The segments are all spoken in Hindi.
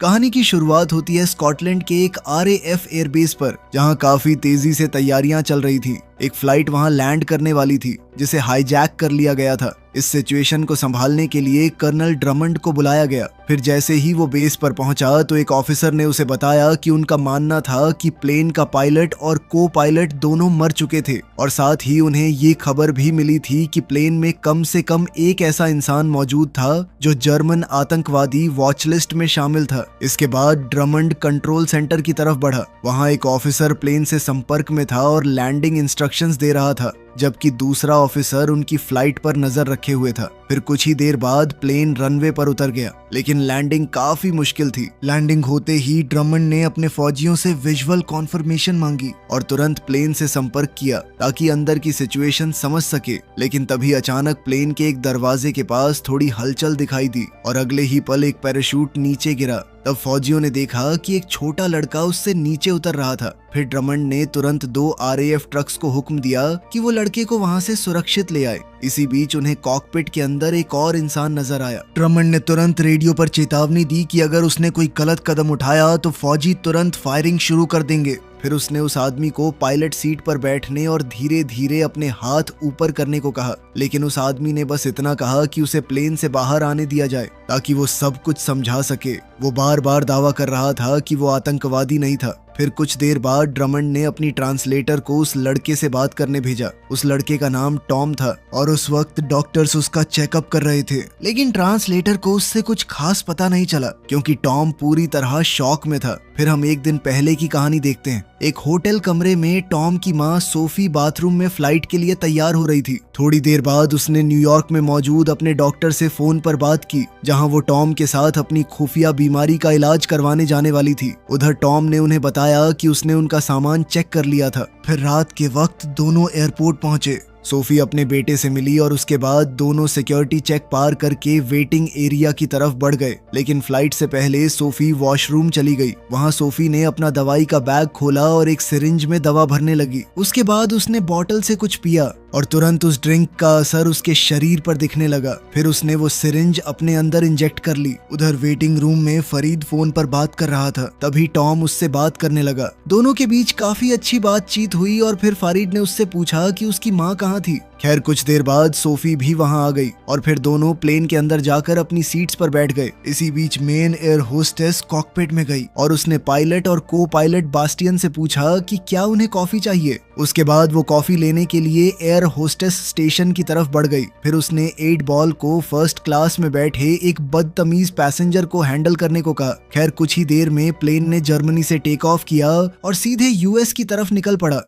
कहानी की शुरुआत होती है स्कॉटलैंड के एक RAF एयरबेस पर, जहां काफी तेजी से तैयारियां चल रही थी। एक फ्लाइट वहां लैंड करने वाली थी जिसे हाईजैक कर लिया गया था। इस सिचुएशन को संभालने के लिए कर्नल ड्रमंड को बुलाया गया। फिर जैसे ही वो बेस पर पहुंचा तो एक ऑफिसर ने उसे बताया कि उनका मानना था कि प्लेन का पायलट और को पायलट दोनों मर चुके थे, और साथ ही उन्हें ये खबर भी मिली थी कि प्लेन में कम से कम एक ऐसा इंसान मौजूद था जो जर्मन आतंकवादी वॉचलिस्ट में शामिल था। इसके बाद ड्रमंड कंट्रोल सेंटर की तरफ बढ़ा। वहां एक ऑफिसर प्लेन से संपर्क में था और लैंडिंग इंस्ट्रक्शंस दे रहा था, जबकि दूसरा ऑफिसर उनकी फ्लाइट पर नजर रखे हुए था। फिर कुछ ही देर बाद प्लेन रनवे पर उतर गया, लेकिन लैंडिंग काफी मुश्किल थी। लैंडिंग होते ही ड्रमंड ने अपने फौजियों से विजुअल कॉन्फर्मेशन मांगी और तुरंत प्लेन से संपर्क किया ताकि अंदर की सिचुएशन समझ सके। लेकिन तभी अचानक प्लेन के एक दरवाजे के पास थोड़ी हलचल दिखाई दी और अगले ही पल एक पैराशूट नीचे गिरा। तब फौजियों ने देखा कि एक छोटा लड़का उससे नीचे उतर रहा था। फिर ड्रमंड ने तुरंत 2 RAF ट्रक्स को हुक्म दिया कि वो लड़के को वहां से सुरक्षित ले आए। इसी बीच उन्हें कॉकपिट के अंदर एक और इंसान नजर आया। ड्रमंड ने तुरंत रेडियो पर चेतावनी दी कि अगर उसने कोई गलत कदम उठाया तो फौजी तुरंत फायरिंग शुरू कर देंगे। फिर उसने उस आदमी को पायलट सीट पर बैठने और धीरे धीरे अपने हाथ ऊपर करने को कहा, लेकिन उस आदमी ने बस इतना कहा कि उसे प्लेन से बाहर आने दिया जाए ताकि वो सब कुछ समझा सके। वो बार बार दावा कर रहा था कि वो आतंकवादी नहीं था। फिर कुछ देर बाद ड्रमंड ने अपनी ट्रांसलेटर को उस लड़के से बात करने भेजा। उस लड़के का नाम टॉम था और उस वक्त डॉक्टर्स उसका चेकअप कर रहे थे, लेकिन ट्रांसलेटर को उससे कुछ खास पता नहीं चला क्योंकि टॉम पूरी तरह शॉक में था। फिर हम एक दिन पहले की कहानी देखते हैं। एक होटल कमरे में टॉम की माँ सोफी बाथरूम में फ्लाइट के लिए तैयार हो रही थी। थोड़ी देर बाद उसने न्यूयॉर्क में मौजूद अपने डॉक्टर से फोन पर बात की, जहां वो टॉम के साथ अपनी खुफिया बीमारी का इलाज करवाने जाने वाली थी। उधर टॉम ने उन्हें बताया कि उसने उनका सामान चेक कर लिया था। फिर रात के वक्त दोनों एयरपोर्ट पहुंचे। सोफी अपने बेटे से मिली और उसके बाद दोनों सिक्योरिटी चेक पार करके वेटिंग एरिया की तरफ बढ़ गए। लेकिन फ्लाइट से पहले सोफी वॉशरूम चली गई। वहां सोफी ने अपना दवाई का बैग खोला और एक सिरिंज में दवा भरने लगी। उसके बाद उसने बॉटल से कुछ पिया और तुरंत उस ड्रिंक का असर उसके शरीर पर दिखने लगा। फिर उसने वो सिरिंज अपने अंदर इंजेक्ट कर ली। उधर वेटिंग रूम में फरीद फोन पर बात कर रहा था। तभी टॉम उससे बात करने लगा। दोनों के बीच काफी अच्छी बातचीत हुई और फिर फरीद ने उससे पूछा कि उसकी माँ कहाँ थी। खैर कुछ देर बाद सोफी भी वहां आ गई और फिर दोनों प्लेन के अंदर जाकर अपनी सीट्स पर बैठ गए। इसी बीच मेन एयर होस्टेस कॉकपिट में गई और उसने पायलट और को पायलट बास्टियन से पूछा कि क्या उन्हें कॉफी चाहिए। उसके बाद वो कॉफी लेने के लिए एयर होस्टेस स्टेशन की तरफ बढ़ गई। फिर उसने 8 बॉल को फर्स्ट क्लास में बैठे एक बदतमीज पैसेंजर को हैंडल करने को कहा। खैर कुछ ही देर में प्लेन ने जर्मनी से टेक ऑफ किया और सीधे US की तरफ निकल पड़ा।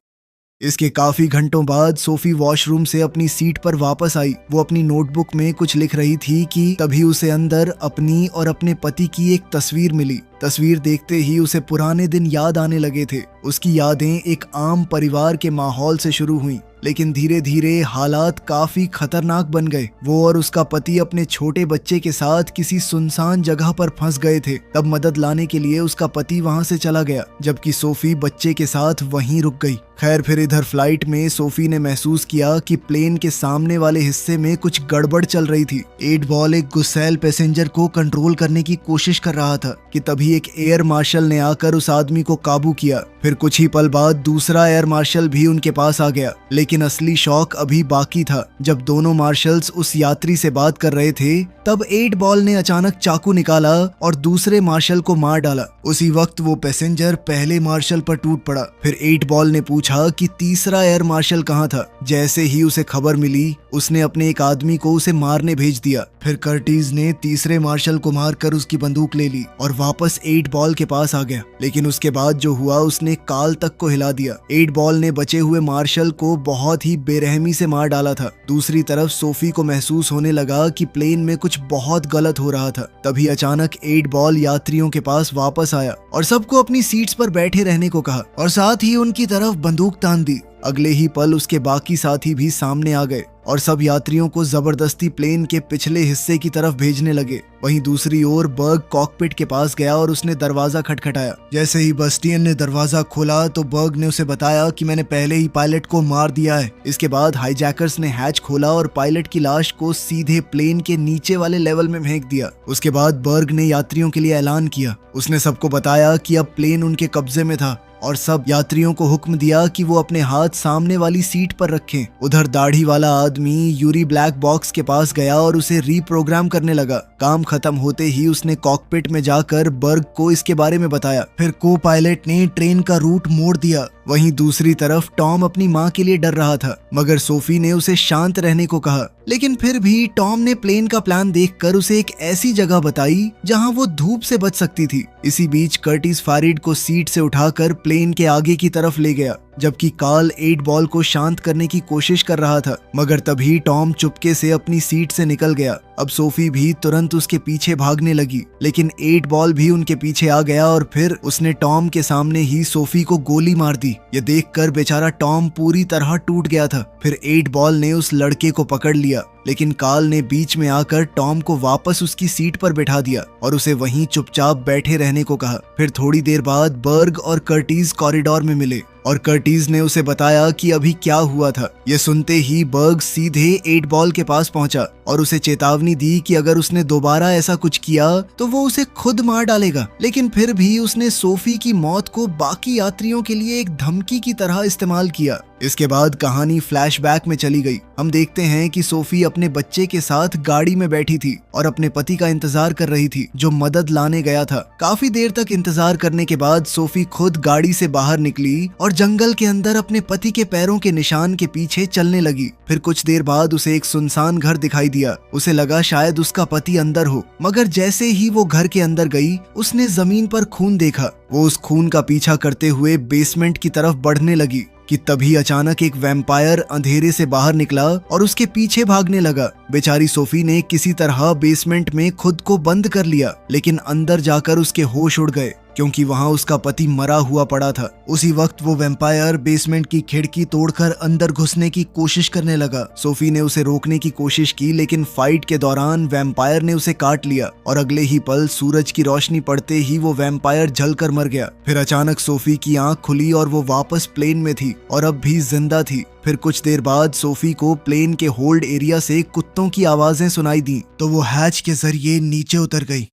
इसके काफी घंटों बाद सोफी वॉशरूम से अपनी सीट पर वापस आई। वो अपनी नोटबुक में कुछ लिख रही थी कि तभी उसे अंदर अपनी और अपने पति की एक तस्वीर मिली। तस्वीर देखते ही उसे पुराने दिन याद आने लगे थे। उसकी यादें एक आम परिवार के माहौल से शुरू हुई, लेकिन धीरे धीरे हालात काफी खतरनाक बन गए। वो और उसका पति अपने छोटे बच्चे के साथ किसी सुनसान जगह पर फंस गए थे। तब मदद लाने के लिए उसका पति वहां से चला गया, जबकि सोफी बच्चे के साथ वहीं रुक गई। खैर फिर इधर फ्लाइट में सोफी ने महसूस किया कि प्लेन के सामने वाले हिस्से में कुछ गड़बड़ चल रही थी। 8 बॉल एक गुस्सैल पैसेंजर को कंट्रोल करने की कोशिश कर रहा था कि तभी एक एयर मार्शल ने आकर उस आदमी को काबू किया। फिर कुछ ही पल बाद दूसरा एयर मार्शल भी उनके पास आ गया, लेकिन असली शौक अभी बाकी था। जब दोनों मार्शल्स उस यात्री से बात कर रहे थे, तब 8 बॉल ने अचानक चाकू निकाला और दूसरे मार्शल को मार डाला। उसी वक्त वो पैसेंजर पहले मार्शल पर टूट पड़ा। फिर 8 बॉल ने पूछा कि तीसरा एयर मार्शल कहाँ था। जैसे ही उसे खबर मिली, उसने अपने एक आदमी को उसे मारने भेज दिया। फिर कर्टिज ने तीसरे मार्शल को मारकर उसकी बंदूक ले ली और वापस 8 बॉल के पास आ गया। लेकिन उसके बाद जो हुआ उसने काल तक को हिला दिया। 8 बॉल ने बचे हुए मार्शल को बहुत ही बेरहमी से मार डाला था। दूसरी तरफ सोफी को महसूस होने लगा कि प्लेन में कुछ बहुत गलत हो रहा था। तभी अचानक 8 बॉल यात्रियों के पास वापस आया और सबको अपनी सीट्स पर बैठे रहने को कहा और साथ ही उनकी तरफ बंदूक तान दी। अगले ही पल उसके बाकी साथी भी सामने आ गए और सब यात्रियों को जबरदस्ती प्लेन के पिछले हिस्से की तरफ भेजने लगे। वहीं दूसरी ओर बर्ग कॉकपिट के पास गया और उसने दरवाजा खटखटाया। जैसे ही बस्टियन ने दरवाजा खोला तो बर्ग ने उसे बताया कि मैंने पहले ही पायलट को मार दिया है। इसके बाद हाईजैकर्स ने हैच खोला और पायलट की लाश को सीधे प्लेन के नीचे वाले लेवल में फेंक दिया। उसके बाद बर्ग ने यात्रियों के लिए ऐलान किया। उसने सबको बताया कि अब प्लेन उनके कब्जे में था और सब यात्रियों को हुक्म दिया कि वो अपने हाथ सामने वाली सीट पर रखें। उधर दाढ़ी वाला आदमी यूरी ब्लैक बॉक्स के पास गया और उसे रीप्रोग्राम करने लगा। काम खत्म होते ही उसने कॉकपिट में जाकर बर्ग को इसके बारे में बताया। फिर को पायलट ने ट्रेन का रूट मोड़ दिया। वहीं दूसरी तरफ टॉम अपनी माँ के लिए डर रहा था, मगर सोफी ने उसे शांत रहने को कहा। लेकिन फिर भी टॉम ने प्लेन का प्लान देखकर उसे एक ऐसी जगह बताई जहां वो धूप से बच सकती थी। इसी बीच कर्टिस फैरिड को सीट से उठाकर प्लेन के आगे की तरफ ले गया, जबकि कार्ल 8 बॉल को शांत करने की कोशिश कर रहा था। मगर तभी टॉम चुपके से अपनी सीट से निकल गया। अब सोफी भी तुरंत उसके पीछे भागने लगी, लेकिन 8 बॉल भी उनके पीछे आ गया और फिर उसने टॉम के सामने ही सोफी को गोली मार दी। ये देखकर बेचारा टॉम पूरी तरह टूट गया था। फिर 8 बॉल ने उस लड़के को पकड़ लिया, लेकिन कार्ल ने बीच में आकर टॉम को वापस उसकी सीट पर बैठा दिया और उसे वहीं चुपचाप बैठे रहने को कहा। फिर थोड़ी देर बाद बर्ग और कर्टिस कॉरिडोर में मिले और कर्टिस ने उसे बताया कि अभी क्या हुआ था। ये सुनते ही बर्ग सीधे 8 बॉल के पास पहुंचा और उसे चेतावनी दी कि अगर उसने दोबारा ऐसा कुछ किया तो वो उसे खुद मार डालेगा। लेकिन फिर भी उसने सोफी की मौत को बाकी यात्रियों के लिए एक धमकी की तरह इस्तेमाल किया। इसके बाद कहानी फ्लैशबैक में चली गई। हम देखते हैं कि सोफी अपने बच्चे के साथ गाड़ी में बैठी थी और अपने पति का इंतजार कर रही थी, जो मदद लाने गया था। काफी देर तक इंतजार करने के बाद सोफी खुद गाड़ी से बाहर निकली और जंगल के अंदर अपने पति के पैरों के निशान के पीछे चलने लगी। फिर कुछ देर बाद उसे एक सुनसान घर दिखाई दिया। उसे लगा शायद उसका पति अंदर हो, मगर जैसे ही वो घर के अंदर गई उसने जमीन पर खून देखा। वो उस खून का पीछा करते हुए बेसमेंट की तरफ बढ़ने लगी कि तभी अचानक एक वैम्पायर अंधेरे से बाहर निकला और उसके पीछे भागने लगा। बेचारी सोफी ने किसी तरह बेसमेंट में खुद को बंद कर लिया, लेकिन अंदर जाकर उसके होश उड़ गए क्योंकि वहां उसका पति मरा हुआ पड़ा था। उसी वक्त वो वैम्पायर बेसमेंट की खिड़की तोड़कर अंदर घुसने की कोशिश करने लगा। सोफी ने उसे रोकने की कोशिश की, लेकिन फाइट के दौरान वैम्पायर ने उसे काट लिया और अगले ही पल सूरज की रोशनी पड़ते ही वो वैम्पायर जलकर मर गया। फिर अचानक सोफी की आंख खुली और वो वापस प्लेन में थी और अब भी जिंदा थी। फिर कुछ देर बाद सोफी को प्लेन के होल्ड एरिया से कुत्तों की आवाजें सुनाई दी तो वो हैच के जरिए नीचे उतर गई।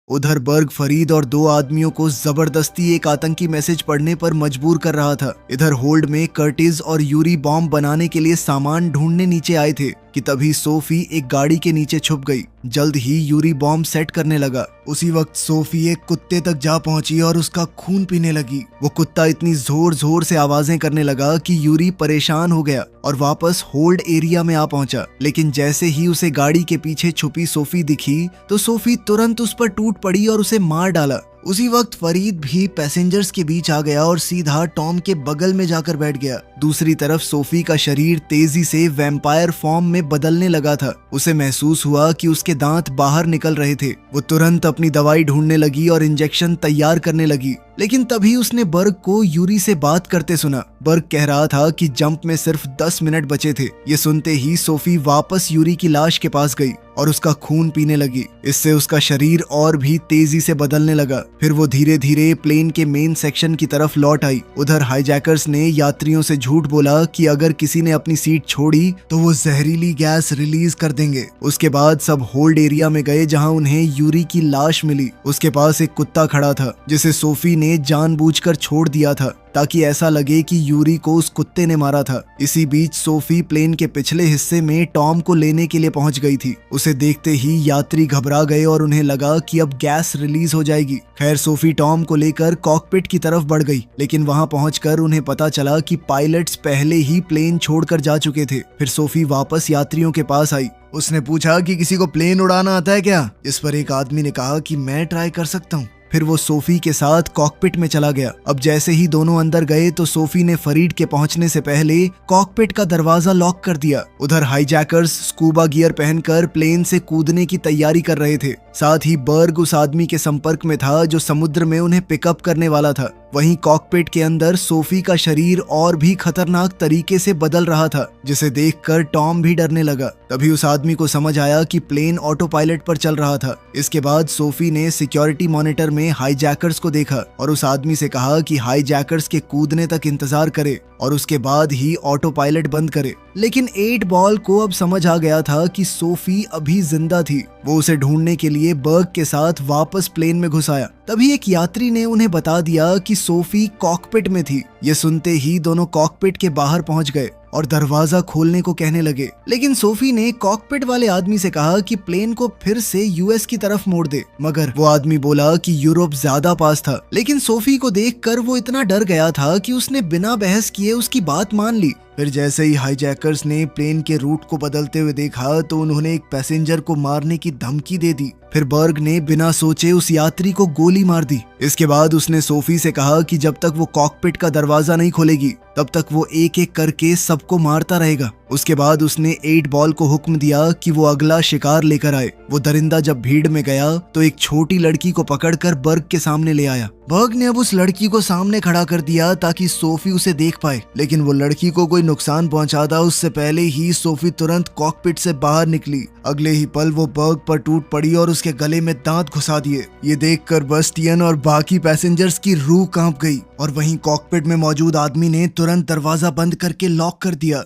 उधर बर्ग फरीद और 2 आदमियों को जबरदस्ती एक आतंकी मैसेज पढ़ने पर मजबूर कर रहा था। इधर होल्ड में कर्टिस और यूरी बॉम्ब बनाने के लिए सामान ढूंढने नीचे आए थे कि तभी सोफी एक गाड़ी के नीचे छुप गई। जल्द ही यूरी बॉम्ब सेट करने लगा। उसी वक्त सोफी एक कुत्ते तक जा पहुंची और उसका खून पीने लगी। वो कुत्ता इतनी जोर जोर से आवाजें करने लगा कि यूरी परेशान हो गया और वापस होल्ड एरिया में आ पहुंचा। लेकिन जैसे ही उसे गाड़ी के पीछे छुपी सोफी दिखी तो सोफी तुरंत उस पर टूट पड़ी और उसे मार डाला। उसी वक्त फरीद भी पैसेंजर्स के बीच आ गया और सीधा टॉम के बगल में जाकर बैठ गया। दूसरी तरफ सोफी का शरीर तेजी से वैम्पायर फॉर्म में बदलने लगा था। उसे महसूस हुआ कि उसके दांत बाहर निकल रहे थे। वो तुरंत अपनी दवाई ढूंढने लगी और इंजेक्शन तैयार करने लगी। लेकिन तभी उसने बर्ग को यूरी से बात करते सुना। बर्ग कह रहा था कि जंप में सिर्फ 10 मिनट बचे थे। ये सुनते ही सोफी वापस यूरी की लाश के पास गई और उसका खून पीने लगी। इससे उसका शरीर और भी तेजी से बदलने लगा। फिर वो धीरे धीरे प्लेन के मेन सेक्शन की तरफ लौट आई। उधर हाईजैकर्स ने यात्रियों से झूठ बोला कि अगर किसी ने अपनी सीट छोड़ी तो वो जहरीली गैस रिलीज कर देंगे। उसके बाद सब होल्ड एरिया में गए जहां उन्हें यूरी की लाश मिली। उसके पास एक कुत्ता खड़ा था जिसे सोफी ने जानबूझकर छोड़ दिया था ताकि ऐसा लगे कि यूरी को उस कुत्ते ने मारा था। इसी बीच सोफी प्लेन के पिछले हिस्से में टॉम को लेने के लिए पहुंच गई थी। उसे देखते ही यात्री घबरा गए और उन्हें लगा कि अब गैस रिलीज हो जाएगी। खैर सोफी टॉम को लेकर कॉकपिट की तरफ बढ़ गई, लेकिन वहां पहुंचकर उन्हें पता चला कि पायलट्स पहले ही प्लेन छोड़कर जा चुके थे। फिर सोफी वापस यात्रियों के पास आई। उसने पूछा कि किसी को प्लेन उड़ाना आता है क्या? इस पर एक आदमी ने कहा कि मैं ट्राई कर सकता हूँ। फिर वो सोफी के साथ कॉकपिट में चला गया। अब जैसे ही दोनों अंदर गए तो सोफी ने फरीड के पहुंचने से पहले कॉकपिट का दरवाजा लॉक कर दिया। उधर हाईजैकर्स स्कूबा गियर पहनकर प्लेन से कूदने की तैयारी कर रहे थे। साथ ही बर्ग उस आदमी के संपर्क में था जो समुद्र में उन्हें पिकअप करने वाला था। वहीं कॉकपिट के अंदर सोफी का शरीर और भी खतरनाक तरीके से बदल रहा था, जिसे देखकर टॉम भी डरने लगा। तभी उस आदमी को समझ आया कि प्लेन ऑटो पायलट पर चल रहा था। इसके बाद सोफी ने सिक्योरिटी मॉनिटर में हाईजैकर्स को देखा और उस आदमी से कहा कि हाईजैकर्स के कूदने तक इंतजार करे और उसके बाद ही ऑटो पायलट बंद करे। लेकिन 8 बॉल को अब समझ आ गया था कि सोफी अभी जिंदा थी। वो उसे ढूंढने के लिए बर्ग के साथ वापस प्लेन में घुस आया। तभी एक यात्री ने उन्हें बता दिया कि सोफी कॉकपिट में थी। ये सुनते ही दोनों कॉकपिट के बाहर पहुंच गए और दरवाजा खोलने को कहने लगे। लेकिन सोफी ने कॉकपिट वाले आदमी से कहा कि प्लेन को फिर से यूएस की तरफ मोड़ दे, मगर वो आदमी बोला कि यूरोप ज्यादा पास था। लेकिन सोफी को देखकर वो इतना डर गया था कि उसने बिना बहस किए उसकी बात मान ली। फिर जैसे ही हाईजैकर्स ने प्लेन के रूट को बदलते हुए देखा तो उन्होंने एक पैसेंजर को मारने की धमकी दे दी। फिर बर्ग ने बिना सोचे उस यात्री को गोली मार दी। इसके बाद उसने सोफी से कहा कि जब तक वो कॉकपिट का दरवाजा नहीं खोलेगी तब तक वो एक एक करके सबको मारता रहेगा। उसके बाद उसने 8 बॉल को हुक्म दिया कि वो अगला शिकार लेकर आए। वो दरिंदा जब भीड़ में गया तो एक छोटी लड़की को पकड़कर बर्ग के सामने ले आया। बर्ग ने अब उस लड़की को सामने खड़ा कर दिया ताकि सोफी उसे देख पाए, लेकिन वो लड़की को कोई नुकसान पहुंचाता उससे पहले ही सोफी तुरंत कॉकपिट से बाहर निकली। अगले ही पल वो बर्ग पर टूट पड़ी और उसके गले में दांत घुसा दिए। ये देखकर बस्टियन और बाकी पैसेंजर्स की रूह कांप गई और वहीं कॉकपिट में मौजूद आदमी ने तुरंत दरवाजा बंद करके लॉक कर दिया।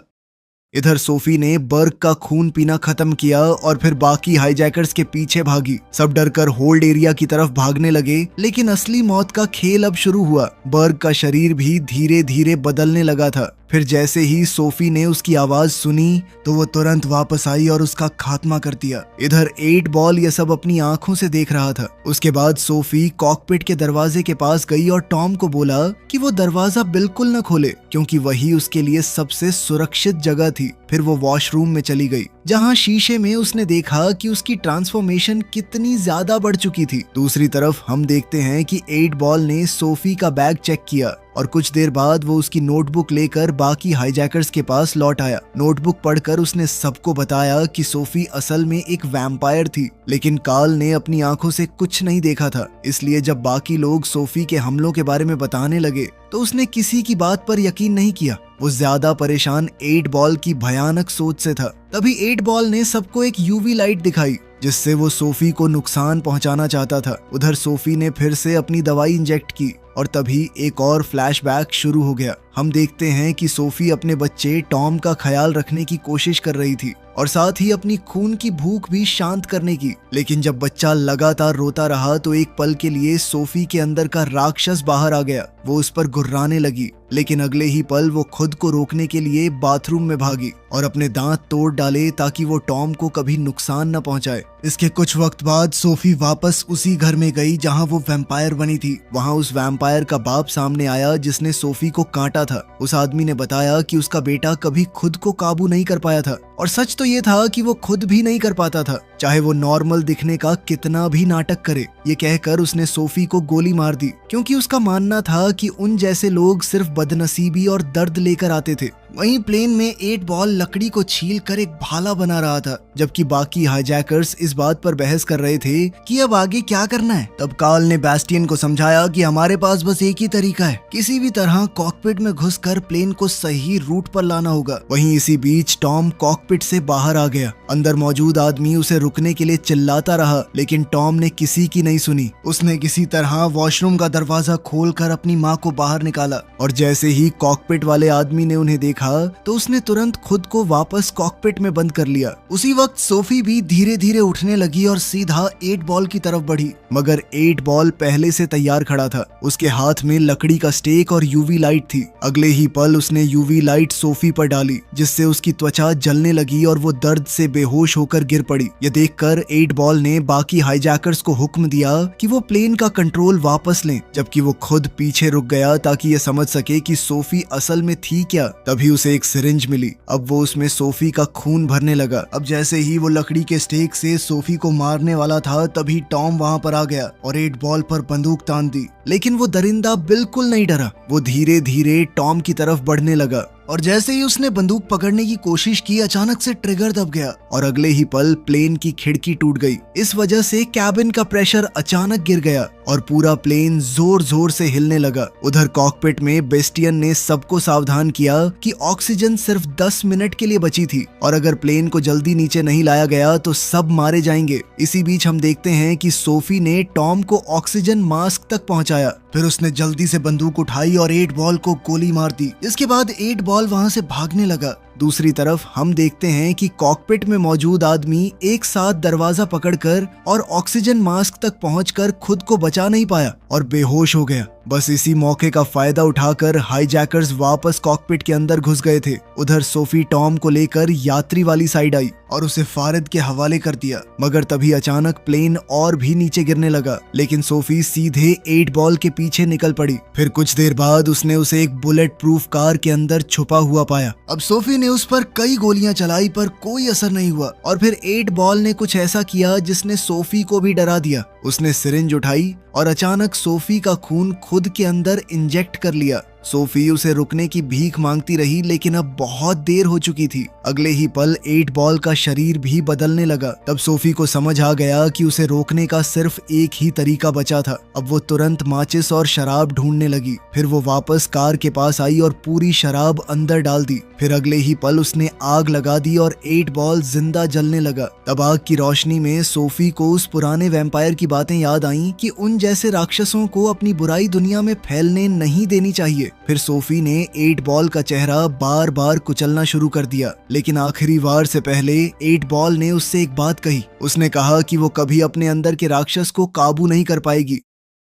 इधर सोफी ने बर्ग का खून पीना खत्म किया और फिर बाकी हाईजैकर्स के पीछे भागी। सब डरकर होल्ड एरिया की तरफ भागने लगे, लेकिन असली मौत का खेल अब शुरू हुआ। बर्ग का शरीर भी धीरे धीरे बदलने लगा था। फिर जैसे ही सोफी ने उसकी आवाज सुनी तो वो तुरंत वापस आई और उसका खात्मा कर दिया। इधर 8 बॉल ये सब अपनी आंखों से देख रहा था। उसके बाद सोफी कॉकपिट के दरवाजे के पास गई और टॉम को बोला कि वो दरवाजा बिल्कुल न खोले, क्योंकि वही उसके लिए सबसे सुरक्षित जगह थी। फिर वो वॉशरूम में चली गई, जहां शीशे में उसने देखा कि उसकी ट्रांसफॉर्मेशन कितनी ज्यादा बढ़ चुकी थी। दूसरी तरफ हम देखते हैं कि 8 बॉल ने सोफी का बैग चेक किया और कुछ देर बाद वो उसकी नोटबुक लेकर बाकी हाईजैकर्स के पास लौट आया। नोटबुक पढ़कर उसने सबको बताया कि सोफी असल में एक वैम्पायर थी, लेकिन कार्ल ने अपनी आंखों से कुछ नहीं देखा था। इसलिए जब बाकी लोग सोफी के हमलों के बारे में बताने लगे तो उसने किसी की बात पर यकीन नहीं किया। वो ज्यादा परेशान 8 बॉल की भयानक सोच से था। तभी 8 बॉल ने सबको एक यूवी लाइट दिखाई, जिससे वो सोफी को नुकसान पहुंचाना चाहता था। उधर सोफी ने फिर से अपनी दवाई इंजेक्ट की और तभी एक और फ्लैशबैक शुरू हो गया। हम देखते हैं कि सोफी अपने बच्चे टॉम का ख्याल रखने की कोशिश कर रही थी और साथ ही अपनी खून की भूख भी शांत करने की। लेकिन जब बच्चा लगातार रोता रहा तो एक पल के लिए सोफी के अंदर का राक्षस बाहर आ गया। वो उस पर गुर्राने लगी, लेकिन अगले ही पल वो खुद को रोकने के लिए बाथरूम में भागी और अपने दांत तोड़ डाले ताकि वो टॉम को कभी नुकसान न पहुंचाए। इसके कुछ वक्त बाद सोफी वापस उसी घर में गई जहां वो वैम्पायर बनी थी। वहां उस वैम्पायर का बाप सामने आया जिसने सोफी को काटा था। उस आदमी ने बताया कि उसका बेटा कभी खुद को काबू नहीं कर पाया था, और सच तो ये था कि वो खुद भी नहीं कर पाता था, चाहे वो नॉर्मल दिखने का कितना भी नाटक करे। ये कहकर उसने सोफी को गोली मार दी, क्योंकि उसका मानना था कि उन जैसे लोग सिर्फ बदनसीबी और दर्द लेकर आते थे। वहीं प्लेन में 8 बॉल लकड़ी को छील कर एक भाला बना रहा था, जबकि बाकी हाईजैकर्स इस बात पर बहस कर रहे थे कि अब आगे क्या करना है। तब कार्ल ने बैस्टियन को समझाया कि हमारे पास बस एक ही तरीका है, किसी भी तरह कॉकपिट में घुसकर प्लेन को सही रूट पर लाना होगा। वहीं इसी बीच टॉम कॉकपिट से बाहर आ गया। अंदर मौजूद आदमी उसे रुकने के लिए चिल्लाता रहा, लेकिन टॉम ने किसी की नहीं सुनी। उसने किसी तरह वॉशरूम का दरवाजा खोलकर अपनी माँ को बाहर निकाला और जैसे ही कॉकपिट वाले आदमी ने उन्हें देखा तो उसने तुरंत खुद को वापस कॉकपिट में बंद कर लिया। उसी वक्त सोफी भी धीरे धीरे उठने लगी और सीधा 8 बॉल की तरफ बढ़ी, मगर 8 बॉल पहले से तैयार खड़ा था। उसके हाथ में लकड़ी का स्टेक और यूवी लाइट थी। अगले ही पल उसने यूवी लाइट सोफी पर डाली, जिससे उसकी त्वचा जलने लगी और वो दर्द से बेहोश होकर गिर पड़ी। ये देखकर 8 बॉल ने बाकी हाईजैकर्स को हुक्म दिया कि वो प्लेन का कंट्रोल वापस लें, जबकि वो खुद पीछे रुक गया ताकि ये समझ सके कि सोफी असल में थी क्या। तभी उसे एक सिरिंज मिली। अब वो उसमें सोफी का खून भरने लगा। अब जैसे ही वो लकड़ी के स्टेक से सोफी को मारने वाला था, तभी टॉम वहां पर आ गया और 8 बॉल पर बंदूक तान दी। लेकिन वो दरिंदा बिल्कुल नहीं डरा। वो धीरे धीरे टॉम की तरफ बढ़ने लगा और जैसे ही उसने बंदूक पकड़ने की कोशिश की, अचानक से ट्रिगर दब गया और अगले ही पल प्लेन की खिड़की टूट गई। इस वजह से कैबिन का प्रेशर अचानक गिर गया और पूरा प्लेन जोर जोर से हिलने लगा। उधर कॉकपिट में बेस्टियन ने सबको सावधान किया कि ऑक्सीजन सिर्फ 10 मिनट के लिए बची थी और अगर प्लेन को जल्दी नीचे नहीं लाया गया तो सब मारे जाएंगे। इसी बीच हम देखते हैं कि सोफी ने टॉम को ऑक्सीजन मास्क तक पहुंचाया। फिर उसने जल्दी से बंदूक उठाई और 8 बॉल को गोली मार दी। इसके बाद 8 बॉल वहां से भागने लगा। दूसरी तरफ हम देखते हैं कि कॉकपिट में मौजूद आदमी एक साथ दरवाजा पकड़कर और ऑक्सीजन मास्क तक पहुंचकर खुद को बचा नहीं पाया और बेहोश हो गया। बस इसी मौके का फायदा उठाकर हाईजैकर्स वापस कॉकपिट के अंदर घुस गए थे। उधर सोफी टॉम को लेकर यात्री वाली साइड आई और उसे फारिद के हवाले कर दिया, मगर तभी अचानक प्लेन और भी नीचे गिरने लगा, लेकिन सोफी सीधे 8 बॉल के पीछे निकल पड़ी। फिर कुछ देर बाद उसने उसे एक बुलेट प्रूफ कार के अंदर छुपा हुआ पाया। अब सोफी ने उस पर कई गोलियां चलाई पर कोई असर नहीं हुआ और फिर 8 बॉल ने कुछ ऐसा किया जिसने सोफी को भी डरा दिया। उसने सिरिंज उठाई और अचानक सोफी का खून खुद के अंदर इंजेक्ट कर लिया। सोफी उसे रुकने की भीख मांगती रही, लेकिन अब बहुत देर हो चुकी थी। अगले ही पल 8 बॉल का शरीर भी बदलने लगा। तब सोफी को समझ आ गया कि उसे रोकने का सिर्फ एक ही तरीका बचा था। अब वो तुरंत माचिस और शराब ढूंढने लगी। फिर वो वापस कार के पास आई और पूरी शराब अंदर डाल दी। फिर अगले ही पल उसने आग लगा दी और 8 बॉल जिंदा जलने लगा। तब आग की रोशनी में सोफी को उस पुराने वैम्पायर की बातें याद आईं कि उन जैसे राक्षसों को अपनी बुराई दुनिया में फैलने नहीं देनी चाहिए। फिर सोफी ने 8 बॉल का चेहरा बार बार कुचलना शुरू कर दिया, लेकिन आखिरी वार से पहले 8 बॉल ने उससे एक बात कही। उसने कहा कि वो कभी अपने अंदर के राक्षस को काबू नहीं कर पाएगी।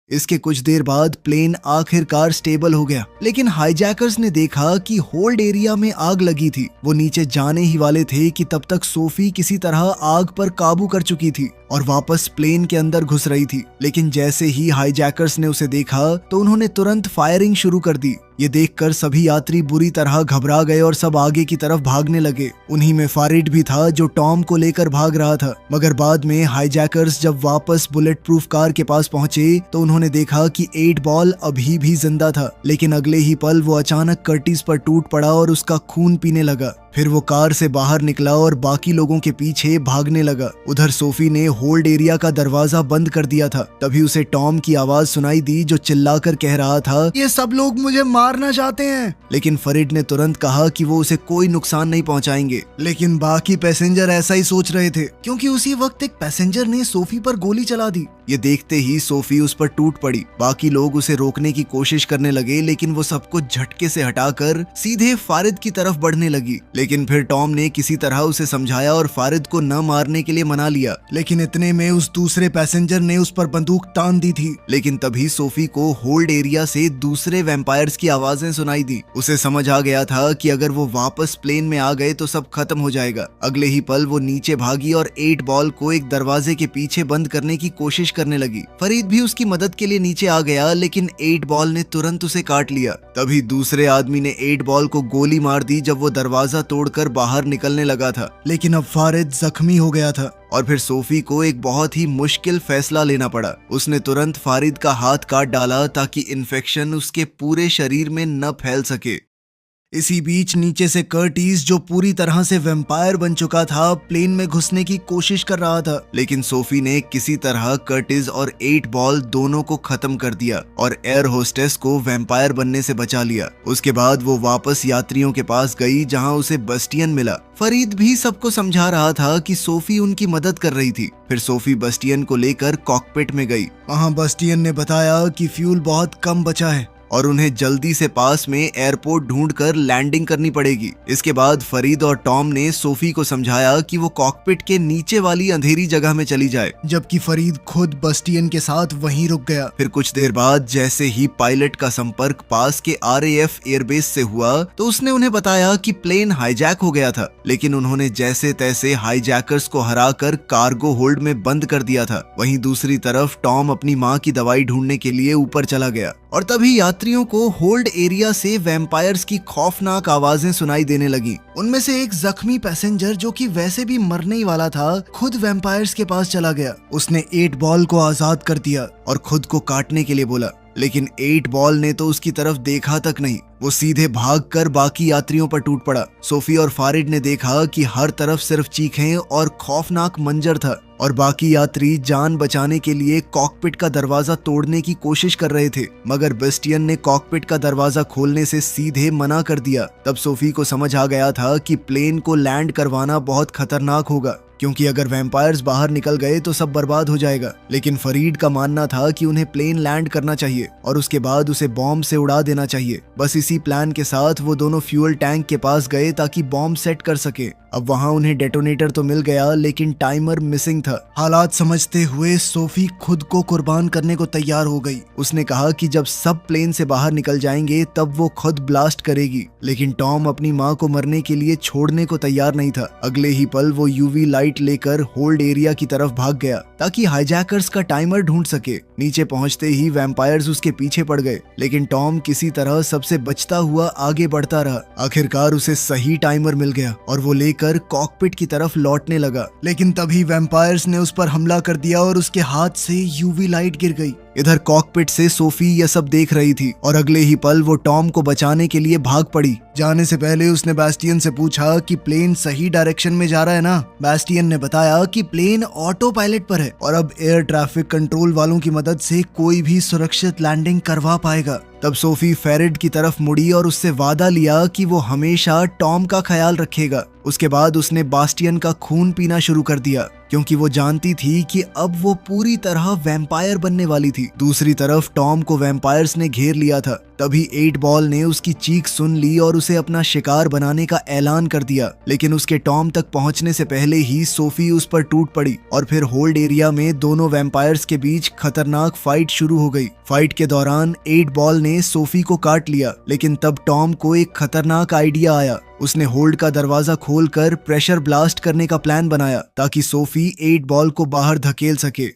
इसके कुछ देर बाद प्लेन आखिरकार स्टेबल हो गया, लेकिन हाईजैकर्स ने देखा कि होल्ड एरिया में आग लगी थी। वो नीचे जाने ही वाले थे कि तब तक सोफी किसी तरह आग पर काबू कर चुकी थी और वापस प्लेन के अंदर घुस रही थी। लेकिन जैसे ही हाईजैकर्स ने उसे देखा तो उन्होंने तुरंत फायरिंग शुरू कर दी। ये देखकर सभी यात्री बुरी तरह घबरा गए और सब आगे की तरफ भागने लगे। उन्हीं में फारिड भी था जो टॉम को लेकर भाग रहा था। मगर बाद में हाईजैकर्स जब वापस बुलेट प्रूफ कार के पास पहुंचे तो उन्होंने देखा कि 8 बॉल अभी भी जिंदा था, लेकिन अगले ही पल वो अचानक कर्टिस पर टूट पड़ा और उसका खून पीने लगा। फिर वो कार से बाहर निकला और बाकी लोगों के पीछे भागने लगा। उधर सोफी ने होल्ड एरिया का दरवाजा बंद कर दिया था। तभी उसे टॉम की आवाज सुनाई दी जो चिल्लाकर कह रहा था, ये सब लोग मुझे मारना चाहते हैं। लेकिन फरीड ने तुरंत कहा कि वो उसे कोई नुकसान नहीं पहुंचाएंगे। लेकिन बाकी पैसेंजर ऐसा ही सोच रहे थे, क्योंकि उसी वक्त एक पैसेंजर ने सोफी पर गोली चला दी। ये देखते ही सोफी उस पर टूट पड़ी। बाकी लोग उसे रोकने की कोशिश करने लगे, लेकिन वो सबको झटके से हटाकर सीधे फारिद की तरफ बढ़ने लगी। लेकिन फिर टॉम ने किसी तरह उसे समझाया और फारिद को न मारने के लिए मना लिया। लेकिन इतने में उस दूसरे पैसेंजर ने उस पर बंदूक तान दी थी। लेकिन तभी सोफी को होल्ड एरिया से दूसरे वैम्पायर्स की आवाजें सुनाई दी। उसे समझ आ गया था कि अगर वो वापस प्लेन में आ गए तो सब खत्म हो जाएगा। अगले ही पल वो नीचे भागी और 8 बॉल को एक दरवाजे के पीछे बंद करने की कोशिश करने लगी। फरीद भी उसकी मदद के लिए नीचे आ गया, लेकिन 8 बॉल ने तुरंत उसे काट लिया। तभी दूसरे आदमी ने 8 बॉल को गोली मार दी जब वो दरवाजा तोड़कर बाहर निकलने लगा था। लेकिन अब फारिद जख्मी हो गया था और फिर सोफी को एक बहुत ही मुश्किल फैसला लेना पड़ा। उसने तुरंत फारिद का हाथ काट डाला ताकि इन्फेक्शन उसके पूरे शरीर में न फैल सके। इसी बीच नीचे से कर्टिस, जो पूरी तरह से वैम्पायर बन चुका था, प्लेन में घुसने की कोशिश कर रहा था। लेकिन सोफी ने किसी तरह कर्टिस और 8 बॉल दोनों को खत्म कर दिया और एयर होस्टेस को वैम्पायर बनने से बचा लिया। उसके बाद वो वापस यात्रियों के पास गई जहां उसे बस्टियन मिला। फरीद भी सबको समझा रहा था कि सोफी उनकी मदद कर रही थी। फिर सोफी बस्टियन को लेकर कॉकपिट में गई। वहां बस्टियन ने बताया कि फ्यूल बहुत कम बचा है और उन्हें जल्दी से पास में एयरपोर्ट ढूंढकर लैंडिंग करनी पड़ेगी। इसके बाद फरीद और टॉम ने सोफी को समझाया कि वो कॉकपिट के नीचे वाली अंधेरी जगह में चली जाए, जबकि फरीद खुद बस्टियन के साथ वहीं रुक गया। फिर कुछ देर बाद जैसे ही पायलट का संपर्क पास के RAF एयरबेस से हुआ तो उसने उन्हें बताया कि प्लेन हाईजैक हो गया था, लेकिन उन्होंने जैसे तैसे हाईजैकर्स को हराकर कार्गो होल्ड में बंद कर दिया था। वहीं दूसरी तरफ टॉम अपनी माँ की दवाई ढूंढने के लिए ऊपर चला गया और तभी यात्रियों को होल्ड एरिया से वैम्पायर्स की खौफनाक आवाजें सुनाई देने लगी। उनमें से एक जख्मी पैसेंजर, जो कि वैसे भी मरने ही वाला था, खुद वैम्पायर्स के पास चला गया। उसने 8 बॉल को आजाद कर दिया और खुद को काटने के लिए बोला। लेकिन 8 बॉल ने तो उसकी तरफ देखा तक नहीं। वो सीधे भागकर बाकी यात्रियों पर टूट पड़ा। सोफी और फारिड ने देखा कि हर तरफ सिर्फ चीखें और खौफनाक मंजर था और बाकी यात्री जान बचाने के लिए कॉकपिट का दरवाजा तोड़ने की कोशिश कर रहे थे, मगर बेस्टियन ने कॉकपिट का दरवाजा खोलने से सीधे मना कर दिया। तब सोफी को समझ आ गया था कि प्लेन को लैंड करवाना बहुत खतरनाक होगा, क्योंकि अगर वैम्पायर्स बाहर निकल गए तो सब बर्बाद हो जाएगा। लेकिन फरीद का मानना था कि उन्हें प्लेन लैंड करना चाहिए और उसके बाद उसे बॉम्ब से उड़ा देना चाहिए। बस इसी प्लान के साथ वो दोनों फ्यूल टैंक के पास गए ताकि बॉम्ब सेट कर सके। अब वहां उन्हें डेटोनेटर तो मिल गया, लेकिन टाइमर मिसिंग था। हालात समझते हुए सोफी खुद को कुर्बान करने को तैयार हो गई। उसने कहा कि जब सब प्लेन से बाहर निकल जाएंगे तब वो खुद ब्लास्ट करेगी। लेकिन टॉम अपनी माँ को मरने के लिए छोड़ने को तैयार नहीं था। अगले ही पल वो यूवी लाइट लेकर होल्ड एरिया की तरफ भाग गया ताकि हाईजैकर्स का टाइमर ढूंढ सके। नीचे पहुंचते ही वैम्पायर्स उसके पीछे पड़ गए, लेकिन टॉम किसी तरह सबसे बचता हुआ आगे बढ़ता रहा। आखिरकार उसे सही टाइमर मिल गया और वो लेकर कॉकपिट की तरफ लौटने लगा। लेकिन तभी वैम्पायर्स ने उस पर हमला कर दिया और उसके हाथ से यूवी लाइट गिर गई। इधर कॉकपिट से सोफी यह सब देख रही थी और अगले ही पल वो टॉम को बचाने के लिए भाग पड़ी। जाने से पहले उसने बैस्टियन से पूछा कि प्लेन सही डायरेक्शन में जा रहा है ना। बैस्टियन ने बताया कि प्लेन ऑटो पायलट पर है और अब एयर ट्रैफिक कंट्रोल वालों की मदद से कोई भी सुरक्षित लैंडिंग करवा पाएगा। तब सोफी फेरिड की तरफ मुड़ी और उससे वादा लिया कि वो हमेशा टॉम का ख्याल रखेगा। उसके बाद उसने बास्टियन का खून पीना शुरू कर दिया, क्योंकि वो जानती थी कि अब वो पूरी तरह वैम्पायर बनने वाली थी। दूसरी तरफ टॉम को वैम्पायर्स ने घेर लिया था। तभी 8 बॉल ने उसकी चीख सुन ली और उसे अपना शिकार बनाने का ऐलान कर दिया। लेकिन उसके टॉम तक पहुंचने से पहले ही सोफी उस पर टूट पड़ी और फिर होल्ड एरिया में दोनों वैम्पायर्स के बीच खतरनाक फाइट शुरू हो गई। फाइट के दौरान 8 बॉल ने सोफी को काट लिया, लेकिन तब टॉम को एक खतरनाक आइडिया आया। उसने होल्ड का दरवाजा खोलकर प्रेशर ब्लास्ट करने का प्लान बनाया ताकि सोफी 8 बॉल को बाहर धकेल सके।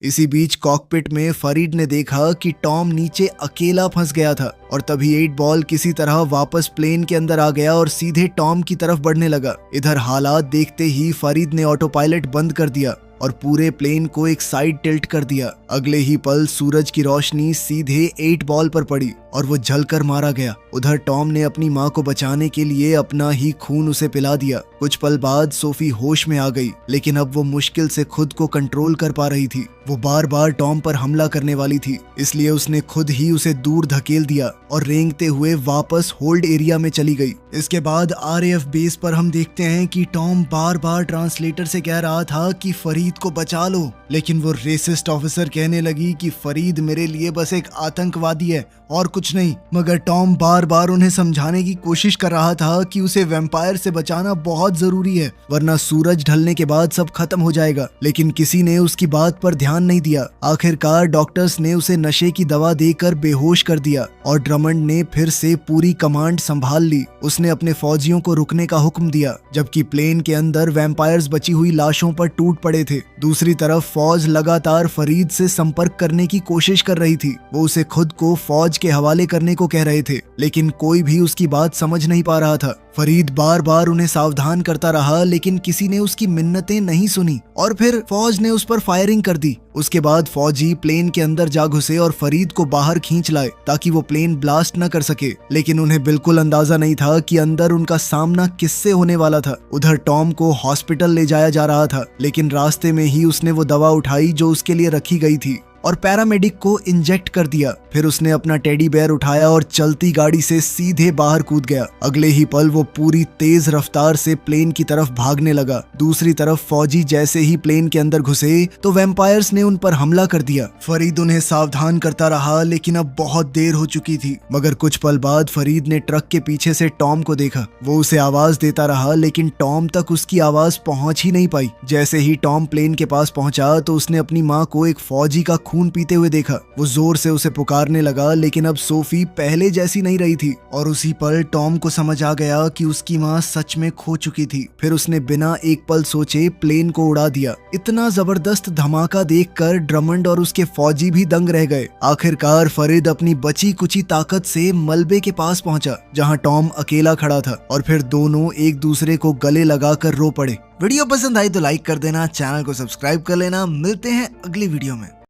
इसी बीच कॉकपिट में फरीद ने देखा कि टॉम नीचे अकेला फंस गया था और तभी 8 बॉल किसी तरह वापस प्लेन के अंदर आ गया और सीधे टॉम की तरफ बढ़ने लगा। इधर हालात देखते ही फरीद ने ऑटो पायलट बंद कर दिया और पूरे प्लेन को एक साइड टिल्ट कर दिया। अगले ही पल सूरज की रोशनी सीधे 8 बॉल पर पड़ी और वो जलकर मारा गया। उधर टॉम ने अपनी माँ को बचाने के लिए अपना ही खून उसे पिला दिया। कुछ पल बाद सोफी होश में आ गई, लेकिन अब वो मुश्किल से खुद को कंट्रोल कर पा रही थी। वो बार बार टॉम पर हमला करने वाली थी, इसलिए उसने खुद ही उसे दूर धकेल दिया और रेंगते हुए वापस होल्ड एरिया में चली गई। इसके बाद RAF बेस पर हम देखते हैं कि टॉम बार बार ट्रांसलेटर से कह रहा था कि फरीद को बचा लो, लेकिन वो रेसिस्ट ऑफिसर कहने लगी कि फरीद मेरे लिए बस एक आतंकवादी है और कुछ नहीं। मगर टॉम बार बार उन्हें समझाने की कोशिश कर रहा था कि उसे वैम्पायर से बचाना बहुत जरूरी है, वरना सूरज ढलने के बाद सब खत्म हो जाएगा। लेकिन किसी ने उसकी बात पर ध्यान नहीं दिया। आखिरकार डॉक्टर्स ने उसे नशे की दवा देकर बेहोश कर दिया और ड्रमंड ने फिर से पूरी कमांड संभाल ली। उसने अपने फौजियों को रुकने का हुक्म दिया, जबकि प्लेन के अंदर वैम्पायर्स बची हुई लाशों पर टूट पड़े थे। दूसरी तरफ फौज लगातार फरीद से संपर्क करने की कोशिश कर रही थी। वो उसे खुद को फौज के हवाले करने को कह रहे थे, लेकिन कोई भी उसकी बात समझ नहीं पा रहा था। फरीद बार बार उन्हें सावधान करता रहा, लेकिन किसी ने उसकी मिन्नतें नहीं सुनी और फिर फौज ने उस पर फायरिंग कर दी। उसके बाद फौजी प्लेन के अंदर जा घुसे और फरीद को बाहर खींच लाए ताकि वो प्लेन ब्लास्ट न कर सके। लेकिन उन्हें बिल्कुल अंदाजा नहीं था कि अंदर उनका सामना किससे होने वाला था। उधर टॉम को हॉस्पिटल ले जाया जा रहा था, लेकिन रास्ते में ही उसने वो दवा उठाई जो उसके लिए रखी गई थी और पैरामेडिक को इंजेक्ट कर दिया। फिर उसने अपना टेडी बेयर उठाया और चलती गाड़ी से सीधे बाहर कूद गया। अगले ही पल वो पूरी तेज रफ्तार से प्लेन की तरफ भागने लगा। दूसरी तरफ फौजी जैसे ही प्लेन के अंदर घुसे तो वैम्पायर्स ने उन पर हमला कर दिया। फरीद उन्हें सावधान करता रहा, लेकिन अब बहुत देर हो चुकी थी। मगर कुछ पल बाद फरीद ने ट्रक के पीछे से टॉम को देखा। वो उसे आवाज देता रहा, लेकिन टॉम तक उसकी आवाज पहुंच ही नहीं पाई। जैसे ही टॉम प्लेन के पास पहुंचा तो उसने अपनी माँ को एक फौजी का खून पीते हुए देखा। वो जोर से उसे पुकारने लगा, लेकिन अब सोफी पहले जैसी नहीं रही थी और उसी पल टॉम को समझ आ गया कि उसकी माँ सच में खो चुकी थी। फिर उसने बिना एक पल सोचे प्लेन को उड़ा दिया। इतना जबरदस्त धमाका देखकर ड्रमंड और उसके फौजी भी दंग रह गए। आखिरकार फरीद अपनी बची कुची ताकत से मलबे के पास पहुंचा, जहां टॉम अकेला खड़ा था और फिर दोनों एक दूसरे को गले लगाकर रो पड़े। वीडियो पसंद आई तो लाइक कर देना, चैनल को सब्सक्राइब कर लेना। मिलते हैं अगली वीडियो में।